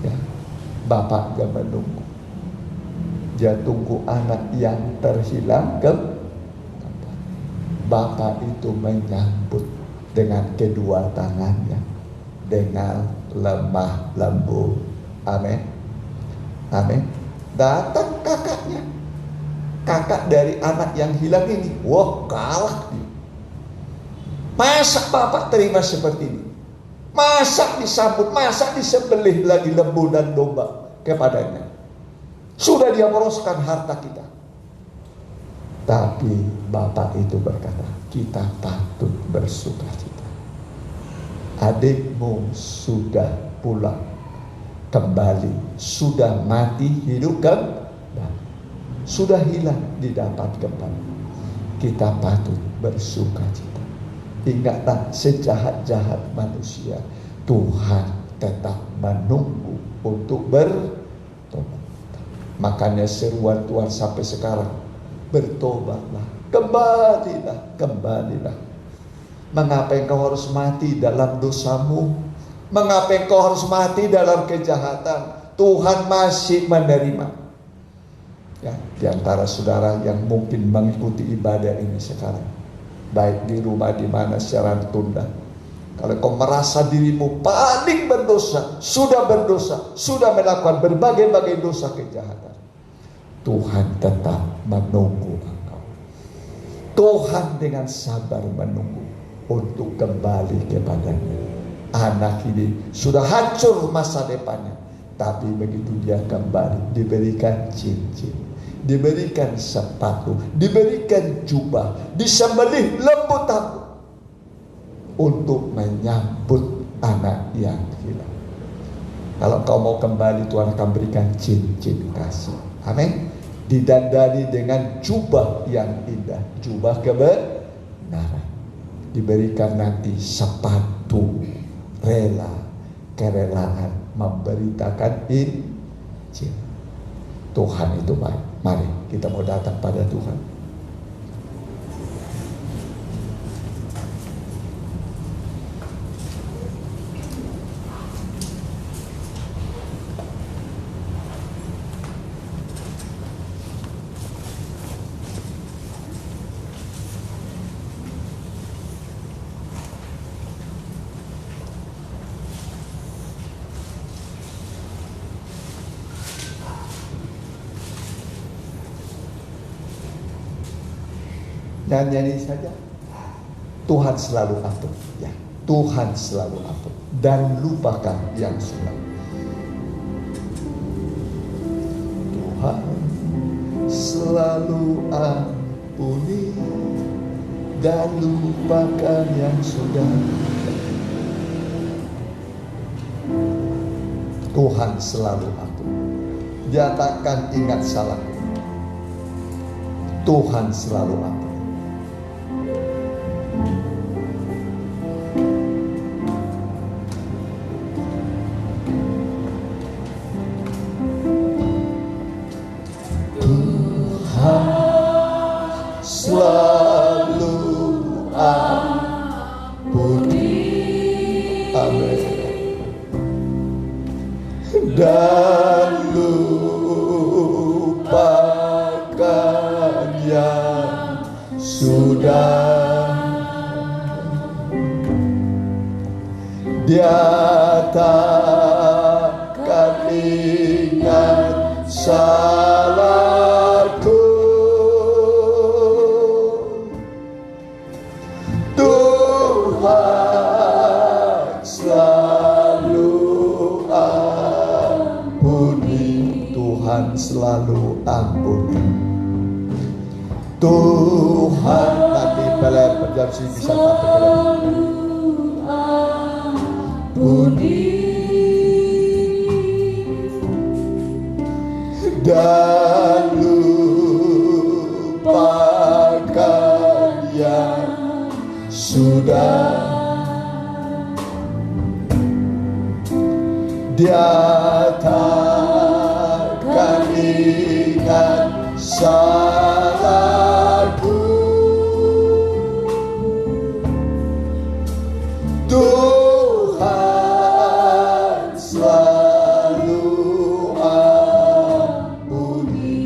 Ya, bapaknya menunggu. Dia tunggu anak yang terhilang Bapak itu menyambut dengan kedua tangannya, dengan lemah lembut. Amin. Amin. Datang kakaknya, kakak dari anak yang hilang ini. Wah, kalah dia. Masa bapak terima seperti ini? Masa disambut, masa disembelih lagi lembu dan domba kepadanya? Sudah dia meroskan harta kita. Tapi bapak itu berkata, kita patut bersukacita. Adikmu sudah pulang kembali, sudah mati, hidup kembali, sudah hilang, didapat kembali. Kita patut bersukacita. Ingatlah, sejahat-jahat manusia, Tuhan tetap menunggu untuk bertobat. Makanya seruan Tuhan sampai sekarang, bertobatlah, kembalilah, kembalilah. Mengapa engkau harus mati dalam dosamu? Mengapa engkau harus mati dalam kejahatan? Tuhan masih menerima. Ya, di antara saudara yang mungkin mengikuti ibadah ini sekarang, baik di rumah, di mana secara tunda, kalau kau merasa dirimu paling berdosa, sudah melakukan berbagai-bagai dosa kejahatan, Tuhan tetap menunggu engkau. Tuhan dengan sabar menunggu untuk kembali kepadanya. Anak ini sudah hancur masa depannya, tapi begitu dia kembali, diberikan cincin, diberikan sepatu, diberikan jubah, disembelih lembu tabu untuk menyambut anak yang hilang. Kalau kau mau kembali, Tuhan akan berikan cincin kasih. Amin. Didandani dengan jubah yang indah, jubah kebenaran. Diberikan nanti sepatu rela, kerelaan memberitakan Injil. Tuhan itu baik. Mari kita mau datang pada Tuhan. Dan nyanyi saja. Tuhan selalu ampun, ya. Tuhan selalu ampun dan lupakan yang sudah. Tuhan selalu ampuni dan lupakan yang sudah. Tuhan selalu ampun. Dia takkan ingat salah. Tuhan selalu ampun. Selalu ampuni, amin, dan lupakan yang sudah. Dia takkan ingat salahku. Tuhan selalu Tuhan selalu ampuni. Tuhan nanti peler berjanji bisa sampai ke dalam. Ampuni Dan lupakan yang sudah. Dia takkan ingat salahku. Tuhan selalu ampuni.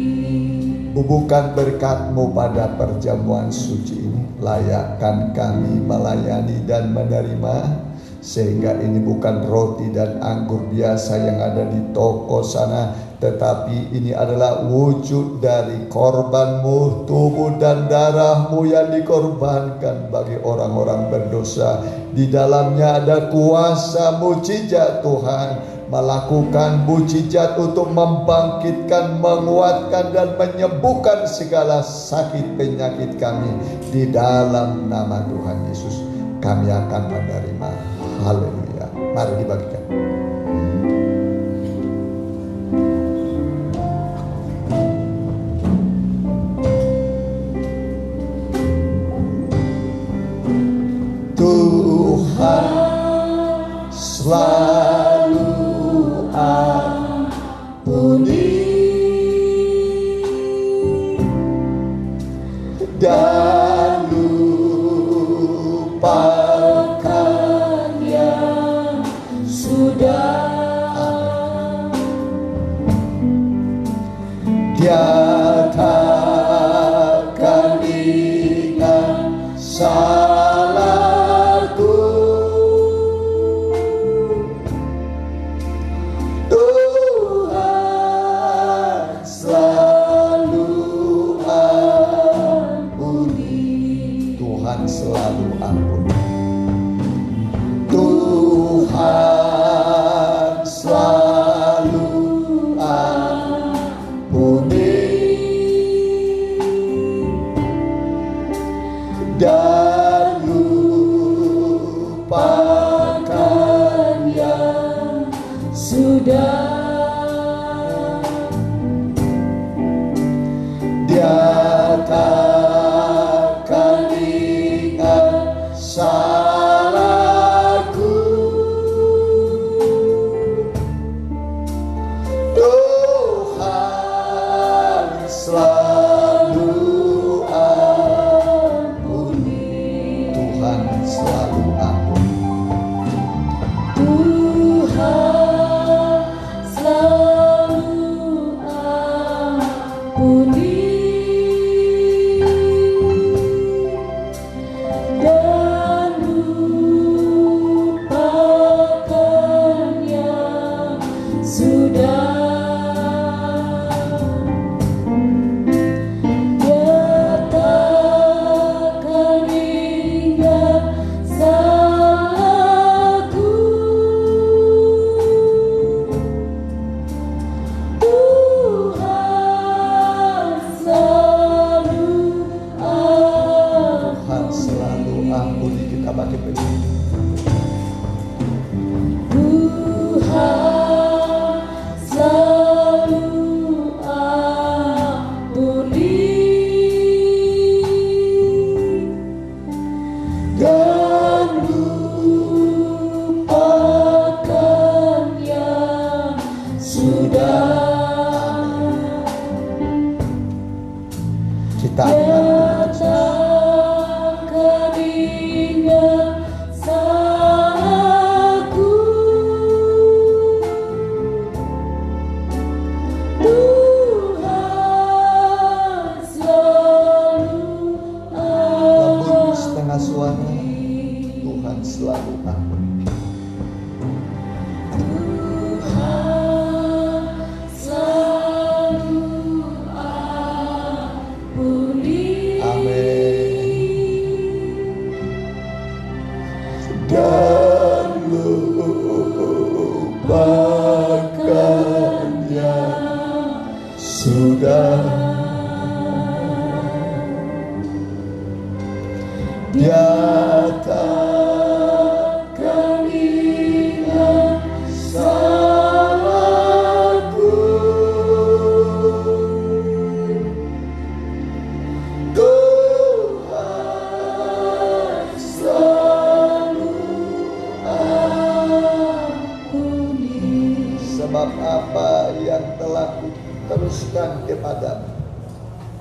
Bubuhkan berkat-Mu pada perjamuan suci ini. Layakkan kami melayani dan menerima, sehingga ini bukan roti dan anggur biasa yang ada di toko sana, tetapi ini adalah wujud dari korban-Mu, tubuh dan darah-Mu yang dikorbankan bagi orang-orang berdosa. Di dalamnya ada kuasa mujizat Tuhan, melakukan mujizat untuk membangkitkan, menguatkan dan menyembuhkan segala sakit penyakit kami. Di dalam nama Tuhan Yesus kami akan menerima. Haleluya. Mari dibagikan. Tuhan selalu ampuni dan lupakan yang sudah. Dia takkan ingat salahku. Tuhan selalu ampuni. Tuhan selalu ampuni. Tuhan selalu ampuni dan lupakan yang sudah. Dia takkan ingat salahku. Tuhan selalu ampuni. Tuhan selalu ampuni. Tuhan selalu ampuni dan lupakan yang sudah. Dia takkan ingat salahku. Tuhan selalu Tuhan selalu ampuni. Kita bagi bagi. Tuhan selalu ampuni dan lupakan yang sudah. Kita Dia ingat takkan ingat salahku. Tuhan selalu lembut setengah suara. Tuhan selalu ampuni. Tuhan selalu ampuni sudah diatakan hilang salahku. Tuhan selalu ampuni. Sebab apa yang telah kuteruskan kepadamu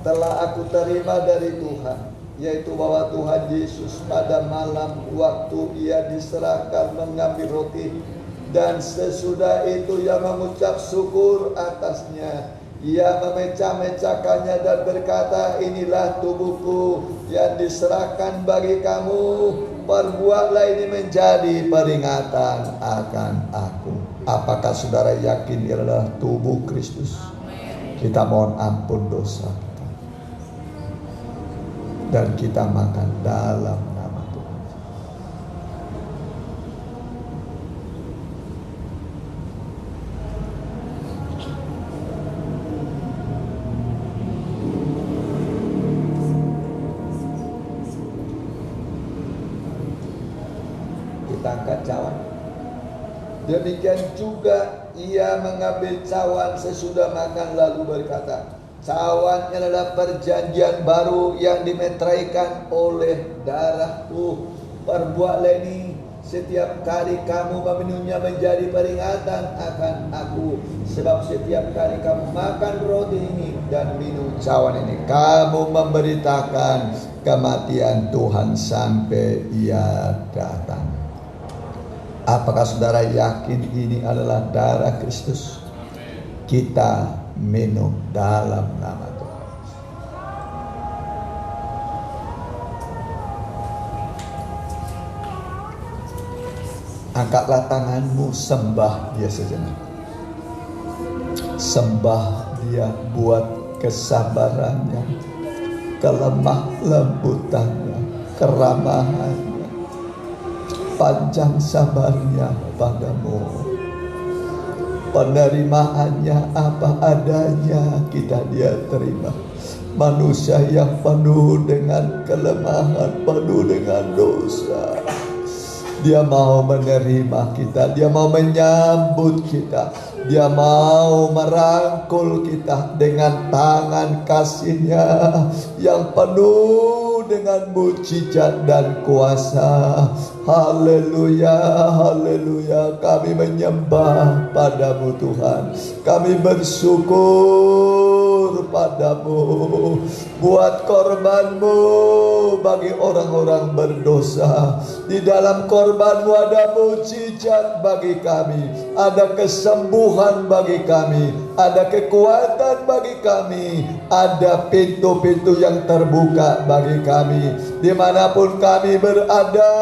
telah aku terima dari Tuhan, yaitu bahwa Tuhan Yesus pada malam waktu ia diserahkan mengambil roti, dan sesudah itu ia mengucap syukur atasnya, ia memecah-mecahkannya dan berkata, inilah tubuhku yang diserahkan bagi kamu, perbuatlah ini menjadi peringatan akan aku. Apakah saudara yakin ini adalah tubuh Kristus? Kita mohon ampun dosa kita, dan kita makan dalam nama Tuhan. Kita angkat cawan. Demikian juga ia mengambil cawan sesudah makan lalu berkata, cawan adalah perjanjian baru yang dimeteraikan oleh darahku. Perbuatlah ini setiap kali kamu meminumnya menjadi peringatan akan aku. Sebab setiap kali kamu makan roti ini dan minum cawan ini, kamu memberitakan kematian Tuhan sampai ia datang. Apakah saudara yakin ini adalah darah Kristus? Kita minum dalam nama Tuhan. Angkatlah tanganmu, sembah dia sejenak. Sembah dia buat kesabarannya, kelemah lembutannya, keramahannya, panjang sabarnya padamu. Penerimaannya apa adanya kita dia terima. Manusia yang penuh dengan kelemahan, penuh dengan dosa, dia mau menerima kita, dia mau menyambut kita, dia mau merangkul kita dengan tangan kasih-Nya yang penuh dengan mujizat dan kuasa. Haleluya, haleluya. Kami menyembah padamu Tuhan, kami bersyukur padamu buat korbanmu bagi orang-orang berdosa. Di dalam korbanmu ada mujizat bagi kami, ada kesembuhan bagi kami, ada kekuatan bagi kami, ada pintu-pintu yang terbuka bagi kami. Dimanapun kami berada,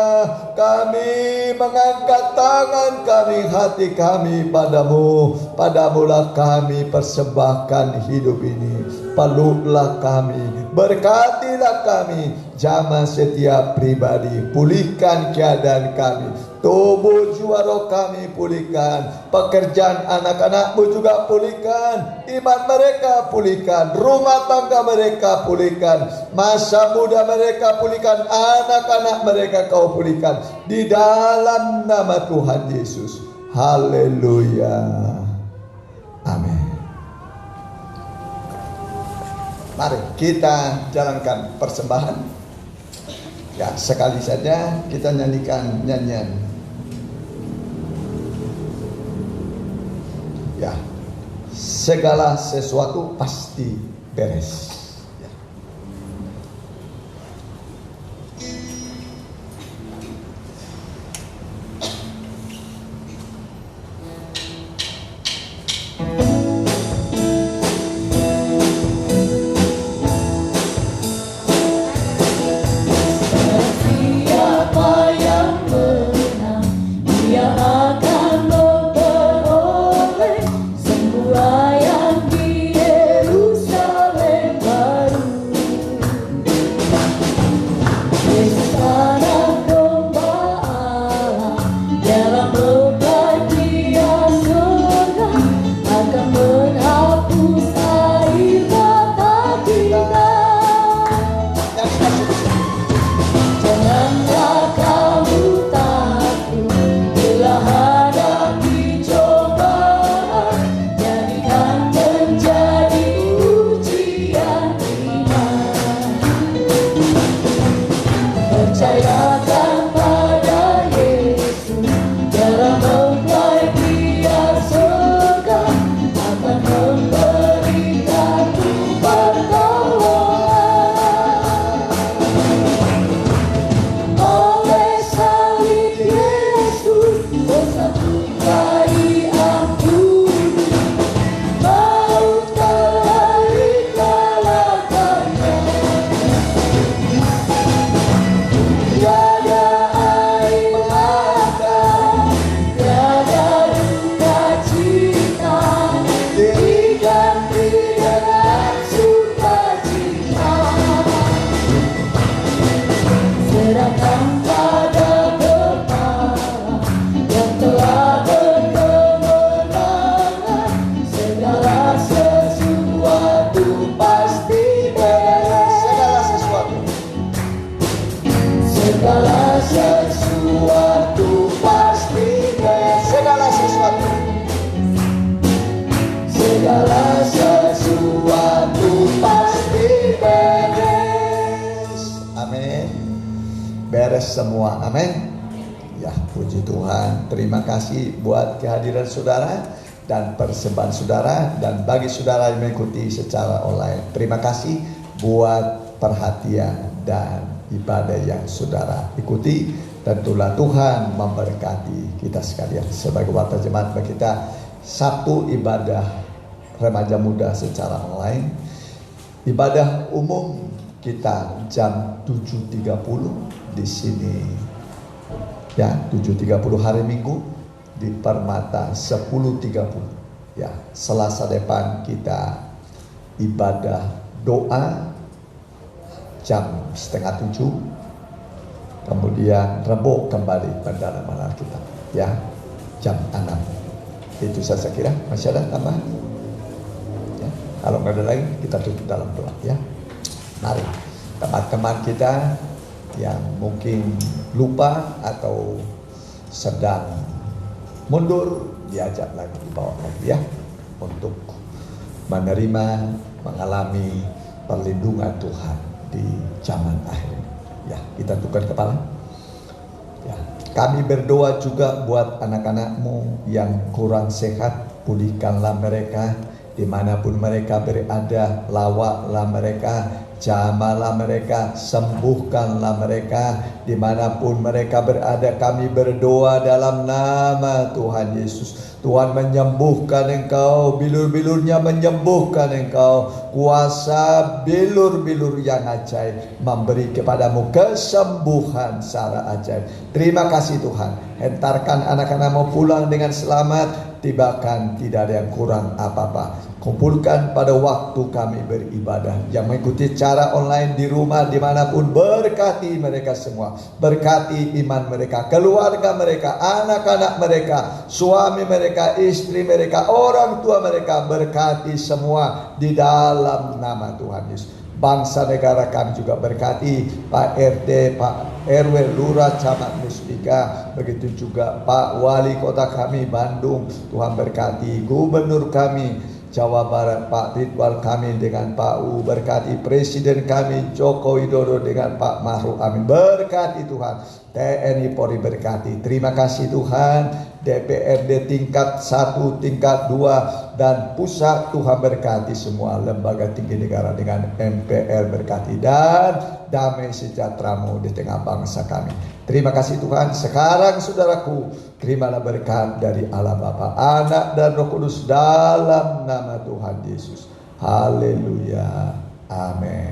kami mengangkat tangan kami, hati kami padamu. Padamulah kami persembahkan hidup ini. Peluklah kami, berkatilah kami, jamah setiap pribadi, pulihkan keadaan kami, tubuh jiwa roh kami pulihkan, pekerjaan anak-anakmu juga pulihkan, iman mereka pulihkan, rumah tangga mereka pulihkan, masa muda mereka pulihkan, anak-anak mereka kau pulihkan, di dalam nama Tuhan Yesus. Haleluya, amin. Mari kita jalankan persembahan. Ya, sekali saja kita nyanyikan nyanyian. Ya, segala sesuatu pasti beres. Ya. Siapa yang menang, dia akan memperoleh semua yang di Yerusalem. beres semua. Amin. Ya, puji Tuhan. Terima kasih buat kehadiran saudara dan persembahan saudara, dan bagi saudara yang mengikuti secara online, terima kasih buat perhatian dan ibadah yang saudara ikuti. Tentulah Tuhan memberkati kita sekalian. Sebagai warta jemaat, bagi kita satu ibadah remaja muda secara online. Ibadah umum kita jam 7.30 di sini. Ya, 7.30 hari Minggu di Permata 10.30. Ya, Selasa depan kita ibadah doa jam 6:30. Kemudian Rebo kembali pendalaman Alkitab. Ya, jam 6. Itu saya kira. Masih ada tambahan? Ya, kalau nggak ada lagi kita tutup dalam doa ya. Mari teman-teman kita yang mungkin lupa atau sedang mundur, diajak lagi, dibawa lagi ya, untuk menerima, mengalami perlindungan Tuhan di zaman akhir ini. Ya, kita tundukkan kepala. Ya, kami berdoa juga buat anak-anakmu yang kurang sehat, pulihkanlah mereka dimanapun mereka berada, lawaklah mereka, jamalah mereka, sembuhkanlah mereka dimanapun mereka berada. Kami berdoa dalam nama Tuhan Yesus. Tuhan menyembuhkan engkau, bilur-bilurnya menyembuhkan engkau. Kuasa bilur-bilur yang ajaib memberi kepadamu kesembuhan secara ajaib. Terima kasih Tuhan. Hentarkan anak-anakmu pulang dengan selamat, tibakan tidak ada yang kurang apa-apa. Kumpulkan pada waktu kami beribadah. Yang mengikuti cara online di rumah dimanapun, berkati mereka semua. Berkati iman mereka, keluarga mereka, anak-anak mereka, suami mereka, istri mereka, orang tua mereka. Berkati semua di dalam nama Tuhan Yesus. Bangsa negara kami juga berkati, Pak RT, Pak RW, Lurah, Camat Musbika, begitu juga Pak Wali Kota kami Bandung. Tuhan berkati Gubernur kami Jawa Barat, Pak Ridwan Kamil dengan Pak U. Berkati Presiden kami Joko Widodo dengan Pak Ma'ruf Amin. Berkati Tuhan. TNI Polri berkati. Terima kasih Tuhan. DPRD tingkat 1, tingkat 2 dan pusat, Tuhan berkati semua lembaga tinggi negara dengan MPR berkati, dan damai sejahtera-Mu di tengah bangsa kami. Terima kasih Tuhan. Sekarang saudaraku, terimalah berkat dari Allah Bapa, Anak dan Roh Kudus dalam nama Tuhan Yesus. Haleluya. Amin.